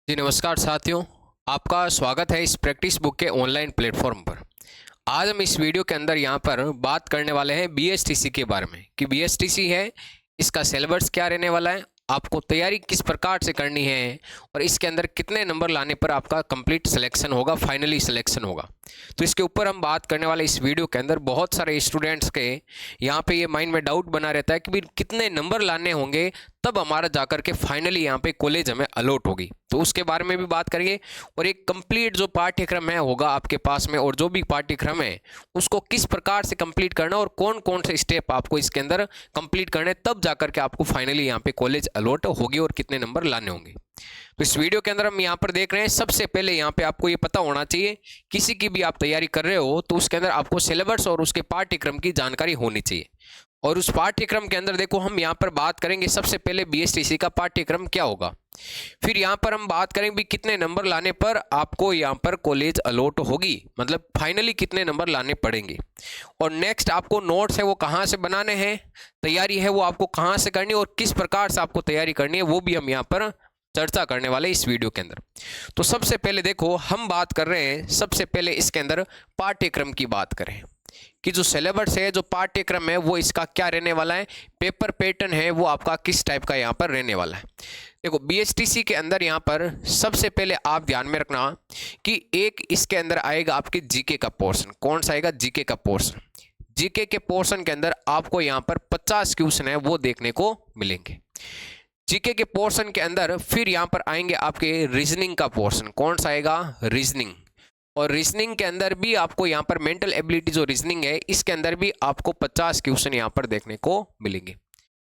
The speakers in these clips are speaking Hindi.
जी नमस्कार साथियों, आपका स्वागत है इस प्रैक्टिस बुक के ऑनलाइन प्लेटफॉर्म पर। आज हम इस वीडियो के अंदर यहाँ पर बात करने वाले हैं बीएसटीसी के बारे में कि बीएसटीसी है, इसका सिलेबस क्या रहने वाला है, आपको तैयारी किस प्रकार से करनी है और इसके अंदर कितने नंबर लाने पर आपका कंप्लीट सिलेक्शन होगा, फाइनली सिलेक्शन होगा। तो इसके ऊपर हम बात करने वाले इस वीडियो के अंदर बहुत सारे स्टूडेंट्स के यहाँ पे ये माइंड में डाउट बना रहता है कि भी कितने नंबर लाने होंगे तब हमारा जाकर के फाइनली यहाँ पे कॉलेज हमें अलॉट होगी। तो उसके बारे में भी बात करेंगे और एक कंप्लीट जो पाठ्यक्रम है होगा आपके पास में, और जो भी पाठ्यक्रम है उसको किस प्रकार से कंप्लीट करना और कौन कौन से स्टेप आपको इसके अंदर कंप्लीट करने तब जाकर के आपको फाइनली यहाँ पे कॉलेज अलॉट होगी और कितने नंबर लाने होंगे। तो इस वीडियो के अंदर हम यहाँ पर देख रहे हैं, सबसे पहले यहाँ पे आपको ये पता होना चाहिए, किसी की भी आप तैयारी कर रहे हो तो उसके अंदर आपको सिलेबस और उसके पाठ्यक्रम की जानकारी होनी चाहिए। और उस पाठ्यक्रम के अंदर देखो हम यहाँ पर बात करेंगे सबसे पहले बीएसटीसी का पाठ्यक्रम क्या होगा, फिर यहाँ पर हम बात करेंगे भी कितने नंबर लाने पर आपको यहाँ पर कॉलेज अलॉट होगी, मतलब फाइनली कितने नंबर लाने पड़ेंगे। और नेक्स्ट आपको नोट्स है वो कहाँ से बनाने हैं, तैयारी है वो आपको कहाँ से करनी है और किस प्रकार से आपको तैयारी करनी है वो भी हम यहाँ पर चर्चा करने वाले इस वीडियो के अंदर। तो सबसे पहले देखो हम बात कर रहे हैं, सबसे पहले इसके अंदर पाठ्यक्रम की बात करें कि जो सिलेबस है, जो पाठ्यक्रम है वो इसका क्या रहने वाला है, पेपर पैटर्न है वो आपका किस टाइप का यहाँ पर रहने वाला है। देखो बीएसटीसी के अंदर यहाँ पर सबसे पहले आप ध्यान में रखना कि एक इसके अंदर आएगा आपके जीके का पोर्शन। कौन सा आएगा? जीके का पोर्शन। जीके के पोर्शन के अंदर आपको यहाँ पर 50 क्वेश्चन है वो देखने को मिलेंगे। जीके के पोर्शन के अंदर फिर यहाँ पर आएंगे आपके रीजनिंग का पोर्शन। कौन सा आएगा? रीजनिंग। और रीजनिंग के अंदर भी आपको यहाँ पर मेंटल एबिलिटी जो रीजनिंग है इसके अंदर भी आपको 50 क्वेश्चन यहाँ पर देखने को मिलेंगे।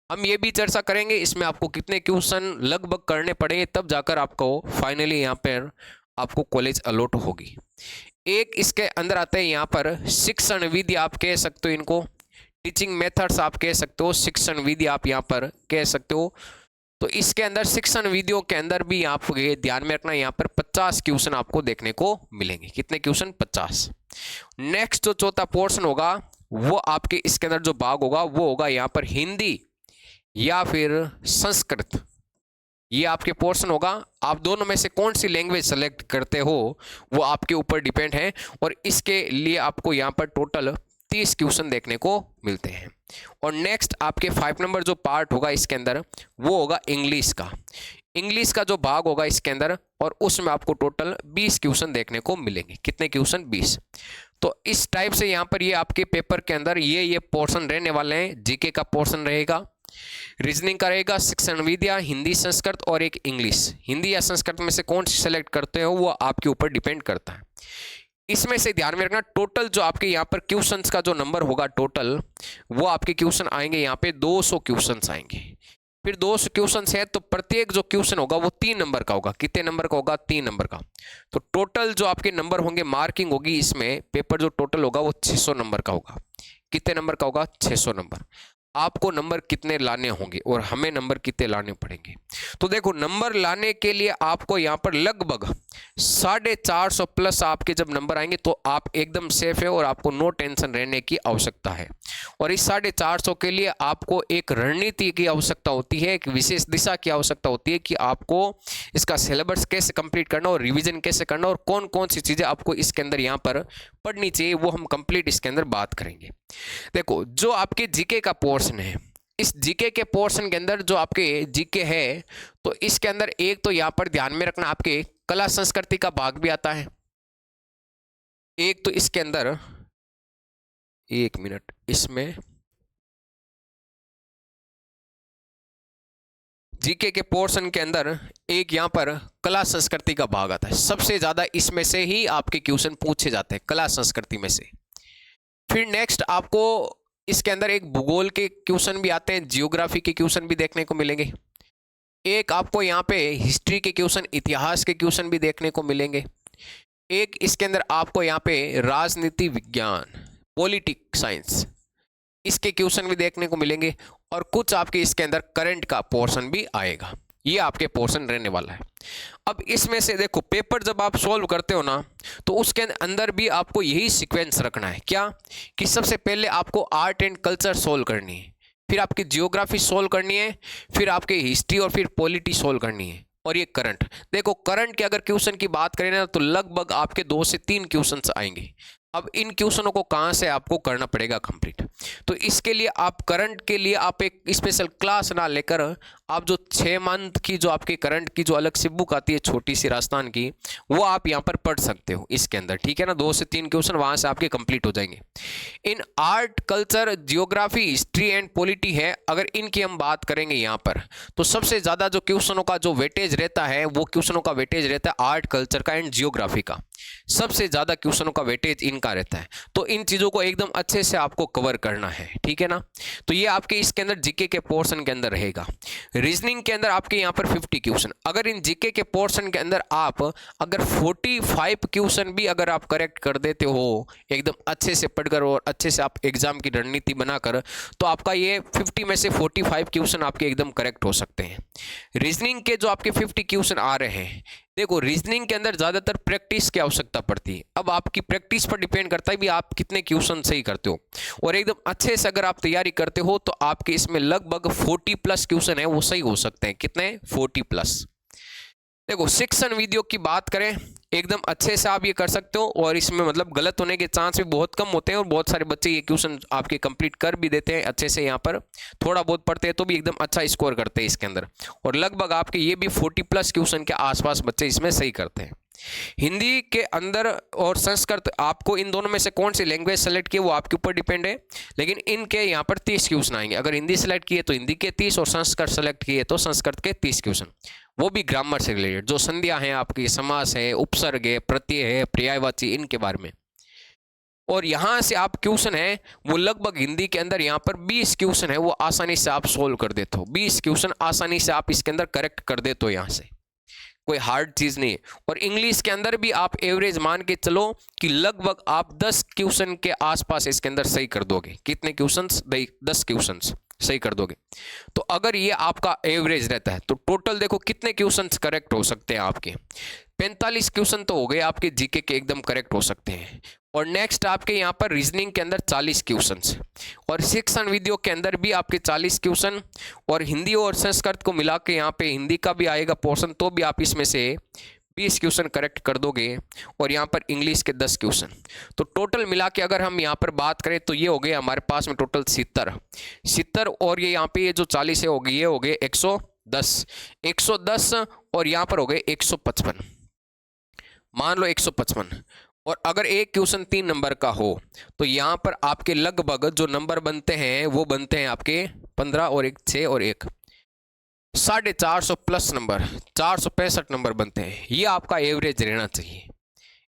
हम ये भी चर्चा करेंगे इसमें आपको कितने क्वेश्चन लगभग करने पड़ेंगे तब जाकर आपको फाइनली यहाँ पर आपको कॉलेज अलॉट होगी। एक इसके अंदर आते हैं यहाँ पर शिक्षण विधि, आप कह सकते हो इनको, टीचिंग मेथड्स आप कह सकते हो, शिक्षण विधि आप यहाँ पर कह सकते हो। तो इसके अंदर शिक्षण विधियों के अंदर भी आप ध्यान में रखना, यहाँ पर 50 क्वेश्चन आपको देखने को मिलेंगे। कितने क्वेश्चन? 50। नेक्स्ट जो चौथा पोर्शन होगा वो आपके इसके अंदर जो भाग होगा वो होगा यहाँ पर हिंदी या फिर संस्कृत, ये आपके पोर्शन होगा। आप दोनों में से कौन सी लैंग्वेज सेलेक्ट करते हो वो आपके ऊपर डिपेंड है, और इसके लिए आपको यहाँ पर टोटल 30 क्वेश्चन देखने को मिलते हैं। और नेक्स्ट आपके 5 नंबर जो पार्ट होगा इसके अंदर वो होगा इंग्लिश का। इंग्लिश का जो भाग होगा इसके अंदर, और उसमें आपको टोटल 20 क्वेश्चन देखने को मिलेंगे। कितने क्वेश्चन? 20। तो इस टाइप से यहाँ पर ये आपके पेपर के अंदर ये पोर्शन रहने वाले हैं। जीके का पोर्शन रहेगा, रीजनिंग का रहेगा, शिक्षण विद्या, हिंदी, संस्कृत और एक इंग्लिश। हिंदी या संस्कृत में से कौन सी सेलेक्ट करते हो वो आपके ऊपर डिपेंड करता है। इसमें से ध्यान में रखना टोटल जो आपके यहाँ पर क्वेश्चंस का जो नंबर होगा टोटल, वो आपके क्वेश्चन आएंगे यहाँ पे 200 क्वेश्चंस आएंगे। फिर 200 क्वेश्चंस है तो प्रत्येक जो क्वेश्चन होगा वो 3 नंबर का होगा। कितने नंबर का होगा? 3 नंबर का। तो टोटल जो आपके नंबर होंगे, मार्किंग होगी इसमें, पेपर जो टोटल होगा वो 600 नंबर का होगा। कितने नंबर का होगा? 600 नंबर। आपको नंबर कितने लाने होंगे और हमें नंबर कितने लाने पड़ेंगे? तो देखो नंबर लाने के लिए आपको यहाँ पर लगभग 450 प्लस आपके जब नंबर आएंगे तो आप एकदम सेफ है और आपको नो टेंशन रहने की आवश्यकता है। और इस 450 के लिए आपको एक रणनीति की आवश्यकता होती है, एक विशेष दिशा की आवश्यकता होती है कि आपको इसका सिलेबस कैसे कंप्लीट करना और रिवीजन कैसे करना और कौन कौन सी चीज़ें आपको इसके अंदर यहाँ पर पढ़नी चाहिए, वो हम कंप्लीट इसके अंदर बात करेंगे। देखो जो आपके जीके का पोर्शन है, इस जीके के पोर्शन के अंदर जो आपके जीके है तो इसके अंदर एक तो यहाँ पर ध्यान में रखना आपके कला संस्कृति का भाग भी आता है। एक तो इसके अंदर, एक मिनट, इसमें जीके के पोर्शन के अंदर एक यहाँ पर कला संस्कृति का भाग आता है। सबसे ज्यादा इसमें से ही आपके क्वेश्चन पूछे जाते हैं, कला संस्कृति में से। फिर नेक्स्ट आपको इसके अंदर एक भूगोल के क्वेश्चन भी आते हैं, जियोग्राफी के क्वेश्चन भी देखने को मिलेंगे। एक आपको यहाँ पे हिस्ट्री के क्वेश्चन, इतिहास के क्वेश्चन भी देखने को मिलेंगे। एक इसके अंदर आपको यहाँ पे राजनीति विज्ञान, पॉलिटिक्स साइंस, इसके क्वेश्चन भी देखने को मिलेंगे। और कुछ आपके इसके अंदर करंट का पोर्शन भी आएगा। ये आपके पोर्शन रहने वाला है। अब इसमें से देखो पेपर जब आप सॉल्व करते हो ना तो उसके अंदर भी आपको यही सीक्वेंस रखना है, क्या कि सबसे पहले आपको आर्ट एंड कल्चर सॉल्व करनी है, फिर आपकी जियोग्राफी सॉल्व करनी है, फिर आपके हिस्ट्री और फिर पॉलिटी सॉल्व करनी है, और ये करंट। देखो करंट के अगर क्वेश्चन की बात करें ना तो लगभग आपके 2 से 3 क्वेश्चंस आएंगे। अब इन क्वेश्चनों को कहाँ से आपको करना पड़ेगा कंप्लीट, तो इसके लिए आप करंट के लिए आप एक स्पेशल क्लास ना लेकर आप जो 6 मंथ की जो आपके करंट की जो अलग से बुक आती है छोटी सी राजस्थान की, वो आप यहाँ पर पढ़ सकते हो इसके अंदर, ठीक है ना। 2 से 3 क्वेश्चन वहाँ से आपके कंप्लीट हो जाएंगे। इन art, culture, geography, history and polity है, अगर इनकी हम बात करेंगे यहाँ पर, तो सबसे ज़्यादा जो क्वेश्चनों का जो वेटेज रहता है वो क्वेश्चनों का वेटेज रहता है आर्ट, कल्चर का एंड जियोग्राफी का। सबसे ज़्यादा क्वेश्चनों का वेटेज इनका रहता है। तो इन चीज़ों को एकदम अच्छे से आपको कवर करना है, ठीक है ना। तो ये आपके इसके अंदर जीके के पोर्शन के अंदर रहेगा। रीजनिंग के अंदर आपके यहाँ पर 50 क्वेश्चन, अगर इन जीके के पोर्शन के अंदर आप अगर 45 क्वेश्चन भी अगर आप करेक्ट कर देते हो एकदम अच्छे से पढ़कर और अच्छे से आप एग्जाम की रणनीति बनाकर, तो आपका ये 50 में से 45 क्वेश्चन आपके एकदम करेक्ट हो सकते हैं। रीजनिंग के जो आपके 50 क्वेश्चन आ रहे हैं, देखो रीजनिंग के अंदर ज़्यादातर प्रैक्टिस की आवश्यकता पड़ती है। अब आपकी प्रैक्टिस पर डिपेंड करता है भी आप कितने क्वेश्चन सही करते हो, और एकदम अच्छे से अगर आप तैयारी करते हो तो आपके इसमें लगभग 40+ क्वेश्चन है वो सही हो सकते हैं। कितने? 40+। देखो सेक्शन वीडियो की बात करें, एकदम अच्छे से आप ये कर सकते हो, और इसमें मतलब गलत होने के चांस भी बहुत कम होते हैं, और बहुत सारे बच्चे ये क्वेश्चन आपके कंप्लीट कर भी देते हैं अच्छे से। यहाँ पर थोड़ा बहुत पढ़ते हैं तो भी एकदम अच्छा स्कोर करते हैं इसके अंदर, और लगभग आपके ये भी 40+ क्वेश्चन के आसपास बच्चे इसमें सही करते हैं। हिंदी के अंदर और संस्कृत, आपको इन दोनों में से कौन सी लैंग्वेज सेलेक्ट की वो आपके ऊपर डिपेंड है, लेकिन इनके यहाँ पर 30 क्वेश्चन आएंगे। अगर हिंदी सेलेक्ट किए तो हिंदी के 30, और संस्कृत सेलेक्ट किए तो संस्कृत के 30 क्वेश्चन, वो भी ग्रामर से रिलेटेड, जो संध्या है आपकी, समास है, उपसर्ग है, प्रत्यय है, पर्यायवाची, इनके बारे में। और यहाँ से आप क्वेश्चन है वो लगभग हिंदी के अंदर यहाँ पर 20 क्वेश्चन है वो आसानी से आप सोल्व कर देते हो। 20 क्वेश्चन आसानी से आप इसके अंदर करेक्ट कर देते हो, यहाँ से कोई हार्ड चीज़ नहीं है। और इंग्लिश के अंदर भी आप एवरेज मान के चलो कि लगभग आप 10 क्वेश्चन के आसपास इसके अंदर सही कर दोगे। कितने क्वेश्चंस? 10 क्वेश्चंस सही कर दोगे। तो अगर ये आपका एवरेज रहता है तो टोटल देखो कितने क्वेश्चंस करेक्ट हो सकते हैं आपके। 45 क्वेश्चन तो हो गए आपके जीके के एकदम करेक्ट हो सकते हैं। और नेक्स्ट आपके यहाँ पर रीजनिंग के अंदर 40 क्वेश्चंस, और सेक्शन वीडियो के अंदर भी आपके 40 क्वेश्चन, और हिंदी और संस्कृत को मिला के यहाँ पे हिंदी का भी आएगा पोर्शन, तो भी आप इसमें से 20 क्वेश्चन करेक्ट कर दोगे, और यहाँ पर इंग्लिश के 10 क्वेश्चन। तो टोटल मिला के अगर हम यहाँ पर बात करें तो ये हो गए हमारे पास में टोटल 70, और ये यहाँ पे ये जो 40 है हो गए, ये हो गए 110, और यहाँ पर हो गए 155, मान लो 155। और अगर एक क्वेश्चन 3 नंबर का हो तो यहाँ पर आपके लगभग जो नंबर बनते हैं वो बनते हैं आपके 15 और 1 6 और 1 450+ नंबर, 465 नंबर बनते हैं। ये आपका एवरेज रहना चाहिए।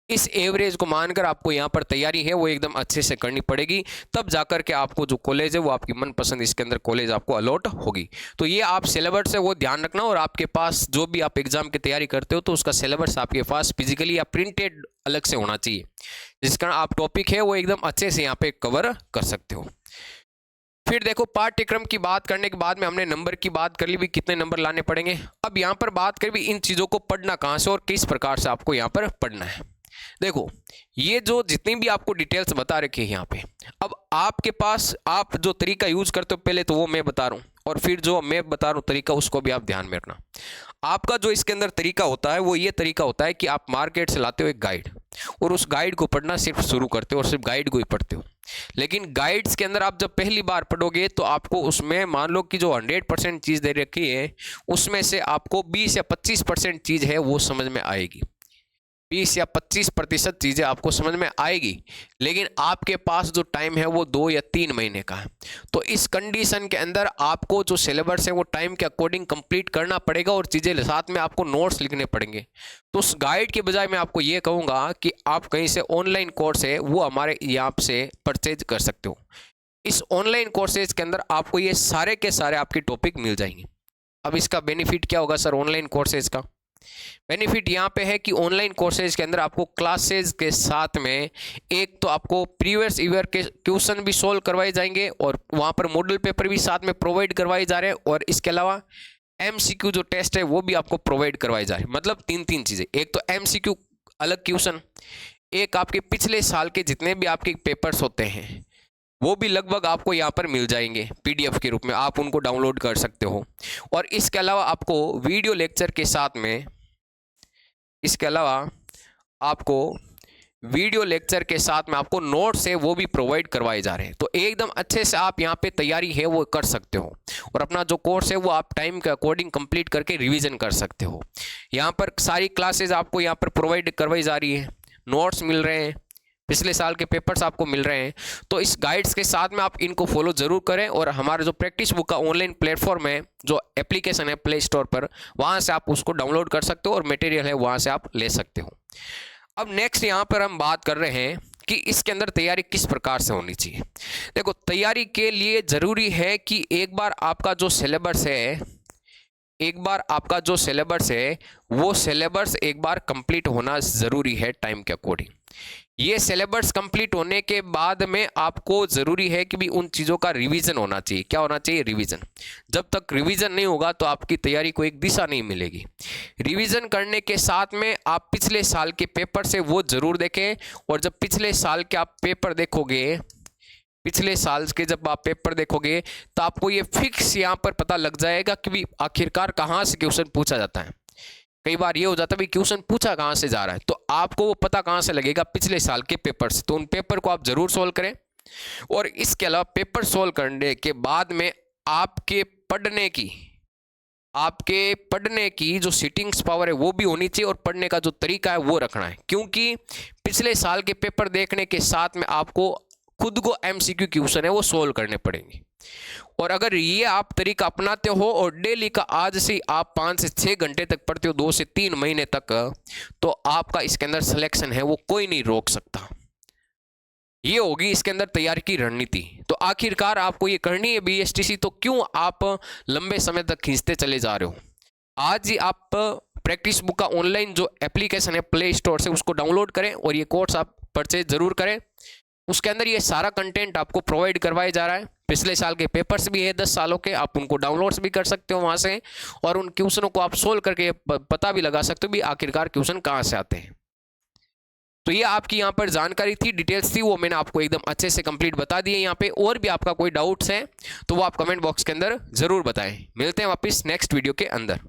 इस एवरेज को मानकर आपको यहाँ पर तैयारी है वो एकदम अच्छे से करनी पड़ेगी, तब जाकर के आपको जो कॉलेज है वो आपकी मनपसंद इसके अंदर कॉलेज आपको अलॉट होगी। तो ये आप सिलेबस है वो ध्यान रखना, और आपके पास जो भी आप एग्जाम की तैयारी करते हो तो उसका सिलेबस आपके पास फिजिकली या प्रिंटेड अलग से होना चाहिए, जिसका आप टॉपिक है वो एकदम अच्छे से यहाँ पे कवर कर सकते हो। फिर देखो पाठ्यक्रम की बात करने के बाद में हमने नंबर की बात कर ली भी, कितने नंबर लाने पड़ेंगे। अब यहाँ पर बात करें भी इन चीज़ों को पढ़ना कहाँ से और किस प्रकार से आपको यहाँ पर पढ़ना है। देखो ये जो जितनी भी आपको डिटेल्स बता रखी है यहाँ पे, अब आपके पास आप जो तरीका यूज करते हो पहले तो वो मैं बता रहा हूँ, और फिर जो मैं बता रहा हूँ तरीका उसको भी आप ध्यान में रखना। आपका जो इसके अंदर तरीका होता है वो ये तरीका होता है कि आप मार्केट से लाते हो एक गाइड, और उस गाइड को पढ़ना सिर्फ शुरू करते हो और सिर्फ गाइड को ही पढ़ते हो। लेकिन गाइड्स के अंदर आप जब पहली बार पढ़ोगे तो आपको उसमें मान लो कि जो 100% चीज़ दे रखी है उसमें से आपको 20 या 25% चीज़ है वो समझ में आएगी, 20 या 25% चीज़ें आपको समझ में आएगी। लेकिन आपके पास जो टाइम है वो 2 या 3 महीने का है। तो इस कंडीशन के अंदर आपको जो सिलेबस है वो टाइम के अकॉर्डिंग कंप्लीट करना पड़ेगा, और चीज़ें साथ में आपको नोट्स लिखने पड़ेंगे। तो उस गाइड के बजाय मैं आपको ये कहूँगा कि आप कहीं से ऑनलाइन कोर्स है वो हमारे यहाँ से परचेज कर सकते हो। इस ऑनलाइन कोर्सेज के अंदर आपको ये सारे के सारे आपके टॉपिक मिल जाएंगे। अब इसका बेनिफिट क्या होगा सर ऑनलाइन कोर्सेज का? बेनिफिट यहाँ पे है कि ऑनलाइन कोर्सेज के अंदर आपको क्लासेज के साथ में एक तो आपको प्रीवियस ईयर के क्वेश्चन भी सोल्व करवाए जाएंगे, और वहाँ पर मॉडल पेपर भी साथ में प्रोवाइड करवाए जा रहे हैं, और इसके अलावा एमसीक्यू जो टेस्ट है वो भी आपको प्रोवाइड करवाए जा रहे हैं। मतलब 3 चीज़ें, एक तो एमसीक्यू अलग क्वेश्चन, एक आपके पिछले साल के जितने भी आपके पेपर्स होते हैं वो भी लगभग आपको यहाँ पर मिल जाएंगे PDF के रूप में, आप उनको डाउनलोड कर सकते हो। और इसके अलावा आपको वीडियो लेक्चर के साथ में, इसके अलावा आपको वीडियो लेक्चर के साथ में आपको नोट्स है वो भी प्रोवाइड करवाए जा रहे हैं। तो एकदम अच्छे से आप यहाँ पे तैयारी है वो कर सकते हो और अपना जो कोर्स है वो आप टाइम के अकॉर्डिंग कंप्लीट करके रिवीजन कर सकते हो। यहाँ पर सारी क्लासेज आपको यहाँ पर प्रोवाइड करवाई जा रही है, नोट्स मिल रहे हैं, पिछले साल के पेपर्स आपको मिल रहे हैं। तो इस गाइड्स के साथ में आप इनको फॉलो ज़रूर करें और हमारा जो प्रैक्टिस बुक का ऑनलाइन प्लेटफॉर्म है, जो एप्लीकेशन है प्ले स्टोर पर, वहाँ से आप उसको डाउनलोड कर सकते हो और मटेरियल है वहाँ से आप ले सकते हो। अब नेक्स्ट यहाँ पर हम बात कर रहे हैं कि इसके अंदर तैयारी किस प्रकार से होनी चाहिए। देखो, तैयारी के लिए ज़रूरी है कि एक बार आपका जो सिलेबस है वो सिलेबस एक बार कंप्लीट होना ज़रूरी है टाइम के अकॉर्डिंग। ये सिलेबस कंप्लीट होने के बाद में आपको ज़रूरी है कि भी उन चीज़ों का रिवीजन होना चाहिए। क्या होना चाहिए? रिवीजन। जब तक रिवीजन नहीं होगा तो आपकी तैयारी को एक दिशा नहीं मिलेगी। रिवीजन करने के साथ में आप पिछले साल के पेपर से वो ज़रूर देखें, और जब पिछले साल के आप पेपर देखोगे, पिछले साल के जब आप पेपर देखोगे तो आपको ये फिक्स यहाँ पर पता लग जाएगा कि भी आखिरकार कहाँ से क्वेश्चन पूछा जाता है। कई बार ये हो जाता है भी क्वेश्चन पूछा कहाँ से जा रहा है, तो आपको वो पता कहाँ से लगेगा? पिछले साल के पेपर से। तो उन पेपर को आप ज़रूर सोल्व करें। और इसके अलावा पेपर सोल्व करने के बाद में आपके पढ़ने की जो सिटिंग्स पावर है वो भी होनी चाहिए और पढ़ने का जो तरीका है वो रखना है, क्योंकि पिछले साल के पेपर देखने के साथ में आपको खुद को MCQ क्वेश्चन है वो सोल्व करने पड़ेंगे। और अगर ये आप तरीका अपनाते हो और डेली का आज से आप 5 से 6 घंटे तक पढ़ते हो, 2 से 3 महीने तक, तो आपका इसके अंदर सिलेक्शन है वो कोई नहीं रोक सकता। ये होगी इसके अंदर तैयारी की रणनीति। तो आखिरकार आपको ये करनी है BSTC, तो क्यों आप लंबे समय तक खींचते चले जा रहे हो? आज ही आप प्रैक्टिस बुक का ऑनलाइन जो एप्लीकेशन है प्ले स्टोर से उसको डाउनलोड करें और ये कोर्स आप परचेज जरूर करें। उसके अंदर ये सारा कंटेंट आपको प्रोवाइड करवाया जा रहा है। पिछले साल के पेपर्स भी है 10 सालों के, आप उनको डाउनलोड्स भी कर सकते हो वहाँ से, और उन क्वेश्चनों को आप सोल्व करके पता भी लगा सकते हो भी आखिरकार क्वेश्चन कहाँ से आते हैं। तो ये आपकी यहाँ पर जानकारी थी, डिटेल्स थी, वो मैंने आपको एकदम अच्छे से कंप्लीट बता दी है। यहाँ पे और भी आपका कोई डाउट्स है तो वो आप कमेंट बॉक्स के अंदर ज़रूर बताएं। मिलते हैं वापस नेक्स्ट वीडियो के अंदर।